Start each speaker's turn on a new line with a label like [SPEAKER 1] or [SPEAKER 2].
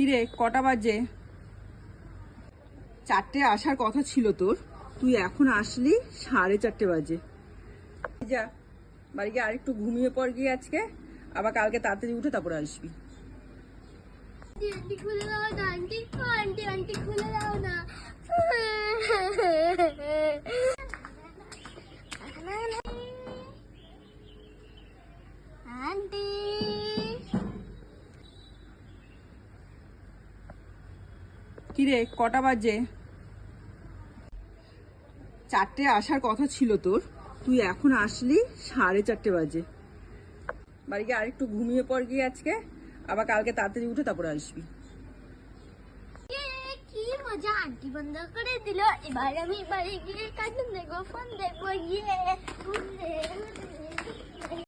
[SPEAKER 1] কিরে কটা বাজে? 4টে আসার কথা ছিল তোর, তুই এখন আসলি 4:30 বাজে। যা বাড়ি গিয়ে আরেকটু ঘুমিয়ে পড় গিয়ে আজকে, আবার কালকে তাড়াতাড়ি উঠে তারপরে আসবি।
[SPEAKER 2] আন্টি খুলে দাও না, আন্টি আন্টি আন্টি খুলে দাও না। আন্টি
[SPEAKER 1] কিরে কটা বাজে? 4টে আসার কথা ছিল তোর, তুই এখন আসলি 4:30 বাজে। বাড়ি গিয়ে আরেকটু ঘুমিয়ে পড় গিয়ে আজকে, আবার কালকে তাড়াতাড়ি উঠে তারপরে আসবি।
[SPEAKER 2] কি মজা, আন্টি বন্ধ করে দিল। এবার আমি বাড়ি গিয়ে কার্টুন দেখবো, ফোন দেখবো।